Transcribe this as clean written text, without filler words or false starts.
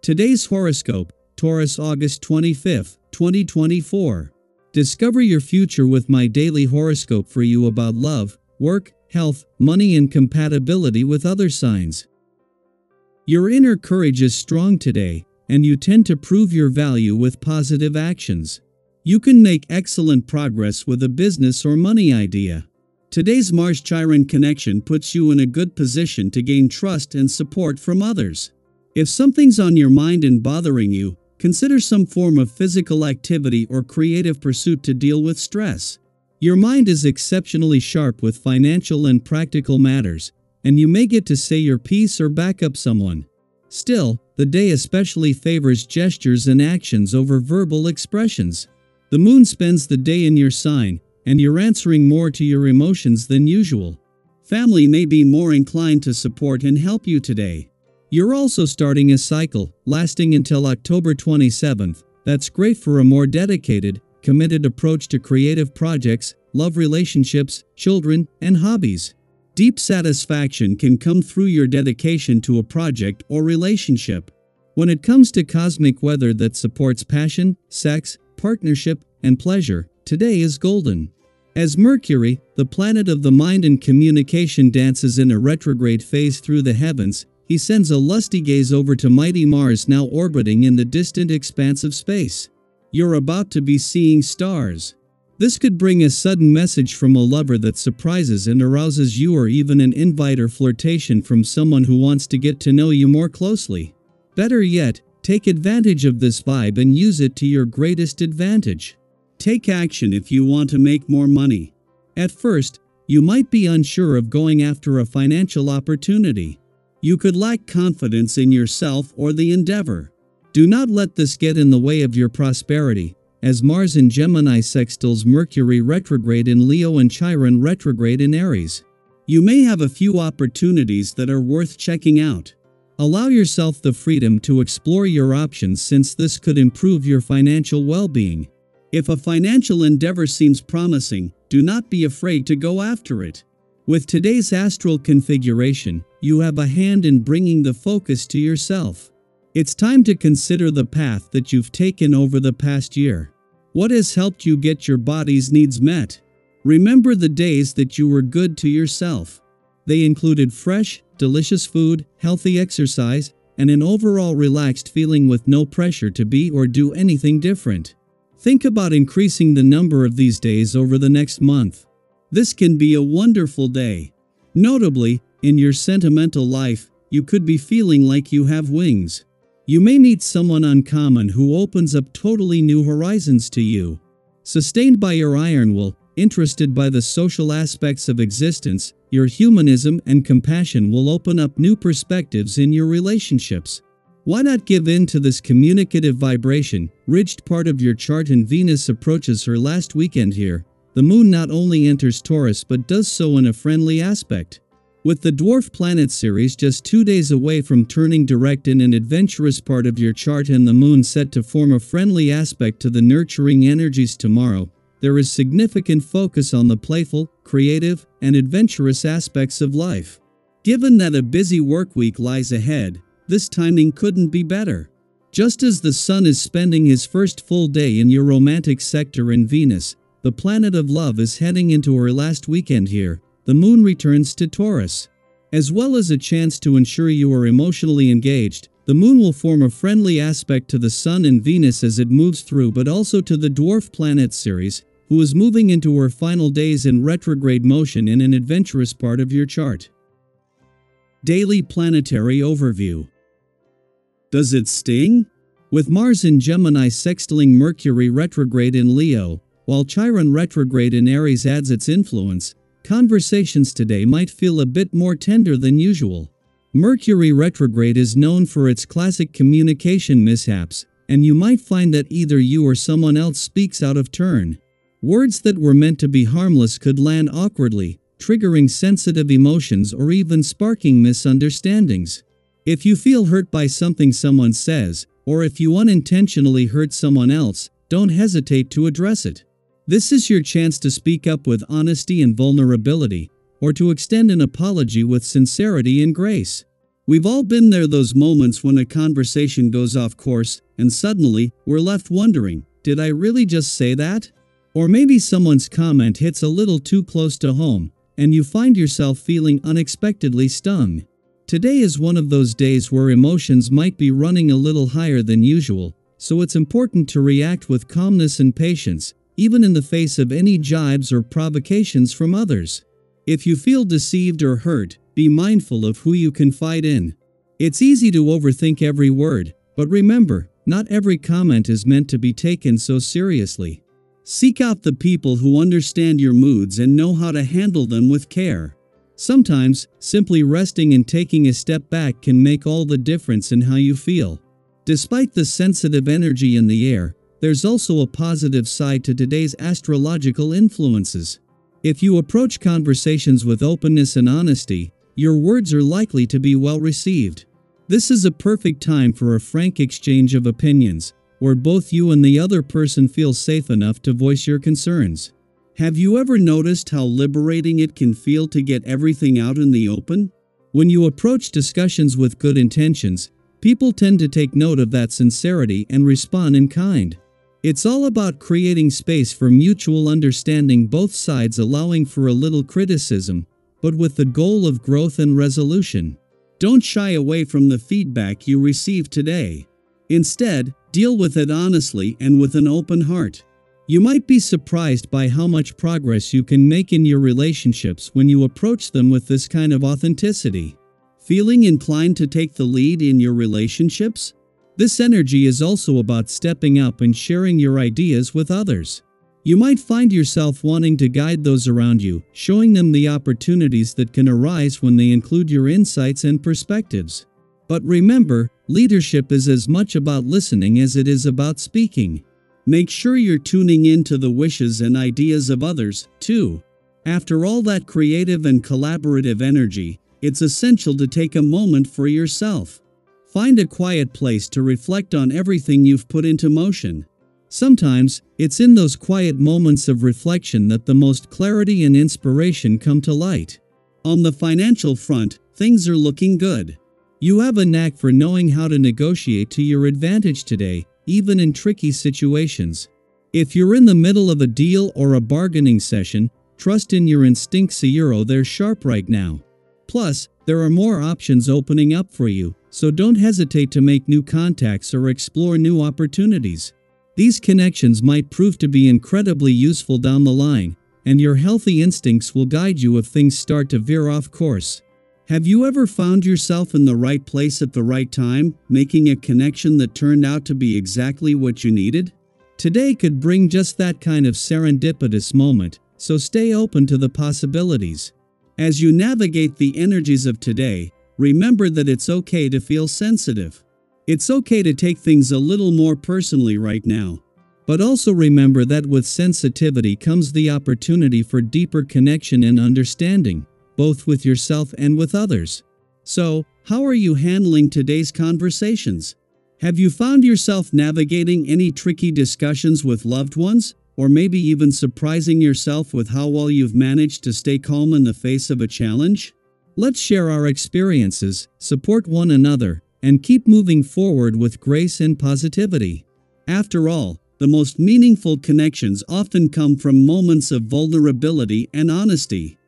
Today's horoscope, Taurus August 25, 2024. Discover your future with my daily horoscope for you about love, work, health, money and compatibility with other signs. Your inner courage is strong today, and you tend to prove your value with positive actions. You can make excellent progress with a business or money idea. Today's Mars-Chiron connection puts you in a good position to gain trust and support from others. If something's on your mind and bothering you, consider some form of physical activity or creative pursuit to deal with stress. Your mind is exceptionally sharp with financial and practical matters, and you may get to say your piece or back up someone. Still, the day especially favors gestures and actions over verbal expressions. The moon spends the day in your sign, and you're answering more to your emotions than usual. Family may be more inclined to support and help you today. You're also starting a cycle, lasting until October 27th, that's great for a more dedicated, committed approach to creative projects, love relationships, children, and hobbies. Deep satisfaction can come through your dedication to a project or relationship. When it comes to cosmic weather that supports passion, sex, partnership, and pleasure, today is golden. As Mercury, the planet of the mind and communication, dances in a retrograde phase through the heavens, he sends a lusty gaze over to mighty Mars, now orbiting in the distant expanse of space. You're about to be seeing stars. This could bring a sudden message from a lover that surprises and arouses you, or even an invite or flirtation from someone who wants to get to know you more closely. Better yet, take advantage of this vibe and use it to your greatest advantage. Take action if you want to make more money. At first, you might be unsure of going after a financial opportunity. You could lack confidence in yourself or the endeavor. Do not let this get in the way of your prosperity, as Mars in Gemini sextiles Mercury retrograde in Leo and Chiron retrograde in Aries. You may have a few opportunities that are worth checking out. Allow yourself the freedom to explore your options, since this could improve your financial well-being. If a financial endeavor seems promising, do not be afraid to go after it. With today's astral configuration, you have a hand in bringing the focus to yourself. It's time to consider the path that you've taken over the past year. What has helped you get your body's needs met? Remember the days that you were good to yourself. They included fresh, delicious food, healthy exercise, and an overall relaxed feeling with no pressure to be or do anything different. Think about increasing the number of these days over the next month. This can be a wonderful day. Notably, in your sentimental life, you could be feeling like you have wings. You may meet someone uncommon who opens up totally new horizons to you. Sustained by your iron will, interested by the social aspects of existence, your humanism and compassion will open up new perspectives in your relationships. Why not give in to this communicative vibration, ridged part of your chart, and Venus approaches her last weekend here. The moon not only enters Taurus but does so in a friendly aspect. With the dwarf planet Ceres just 2 days away from turning direct in an adventurous part of your chart, and the moon set to form a friendly aspect to the nurturing energies tomorrow, there is significant focus on the playful, creative, and adventurous aspects of life. Given that a busy work week lies ahead, this timing couldn't be better. Just as the Sun is spending his first full day in your romantic sector in Venus, the planet of love is heading into her last weekend here. The moon returns to Taurus. As well as a chance to ensure you are emotionally engaged, the moon will form a friendly aspect to the Sun and Venus as it moves through, but also to the dwarf planet Ceres, who is moving into her final days in retrograde motion in an adventurous part of your chart. Daily Planetary Overview. Does it sting? With Mars in Gemini sextiling Mercury retrograde in Leo, while Chiron retrograde in Aries adds its influence, conversations today might feel a bit more tender than usual. Mercury retrograde is known for its classic communication mishaps, and you might find that either you or someone else speaks out of turn. Words that were meant to be harmless could land awkwardly, triggering sensitive emotions or even sparking misunderstandings. If you feel hurt by something someone says, or if you unintentionally hurt someone else, don't hesitate to address it. This is your chance to speak up with honesty and vulnerability, or to extend an apology with sincerity and grace. We've all been there, those moments when a conversation goes off course, and suddenly, we're left wondering, did I really just say that? Or maybe someone's comment hits a little too close to home, and you find yourself feeling unexpectedly stung. Today is one of those days where emotions might be running a little higher than usual, so it's important to react with calmness and patience, even in the face of any jibes or provocations from others. If you feel deceived or hurt, be mindful of who you confide in. It's easy to overthink every word, but remember, not every comment is meant to be taken so seriously. Seek out the people who understand your moods and know how to handle them with care. Sometimes, simply resting and taking a step back can make all the difference in how you feel. Despite the sensitive energy in the air, there's also a positive side to today's astrological influences. If you approach conversations with openness and honesty, your words are likely to be well received. This is a perfect time for a frank exchange of opinions, where both you and the other person feel safe enough to voice your concerns. Have you ever noticed how liberating it can feel to get everything out in the open? When you approach discussions with good intentions, people tend to take note of that sincerity and respond in kind. It's all about creating space for mutual understanding, both sides allowing for a little criticism, but with the goal of growth and resolution. Don't shy away from the feedback you receive today. Instead, deal with it honestly and with an open heart. You might be surprised by how much progress you can make in your relationships when you approach them with this kind of authenticity. Feeling inclined to take the lead in your relationships? This energy is also about stepping up and sharing your ideas with others. You might find yourself wanting to guide those around you, showing them the opportunities that can arise when they include your insights and perspectives. But remember, leadership is as much about listening as it is about speaking. Make sure you're tuning in to the wishes and ideas of others, too. After all that creative and collaborative energy, it's essential to take a moment for yourself. Find a quiet place to reflect on everything you've put into motion. Sometimes, it's in those quiet moments of reflection that the most clarity and inspiration come to light. On the financial front, things are looking good. You have a knack for knowing how to negotiate to your advantage today, even in tricky situations. If you're in the middle of a deal or a bargaining session, trust in your instincts. They're sharp right now. Plus, there are more options opening up for you, so don't hesitate to make new contacts or explore new opportunities. These connections might prove to be incredibly useful down the line, and your healthy instincts will guide you if things start to veer off course. Have you ever found yourself in the right place at the right time, making a connection that turned out to be exactly what you needed? Today could bring just that kind of serendipitous moment, so stay open to the possibilities. As you navigate the energies of today, remember that it's okay to feel sensitive. It's okay to take things a little more personally right now. But also remember that with sensitivity comes the opportunity for deeper connection and understanding, both with yourself and with others. So, how are you handling today's conversations? Have you found yourself navigating any tricky discussions with loved ones, or maybe even surprising yourself with how well you've managed to stay calm in the face of a challenge? Let's share our experiences, support one another, and keep moving forward with grace and positivity. After all, the most meaningful connections often come from moments of vulnerability and honesty.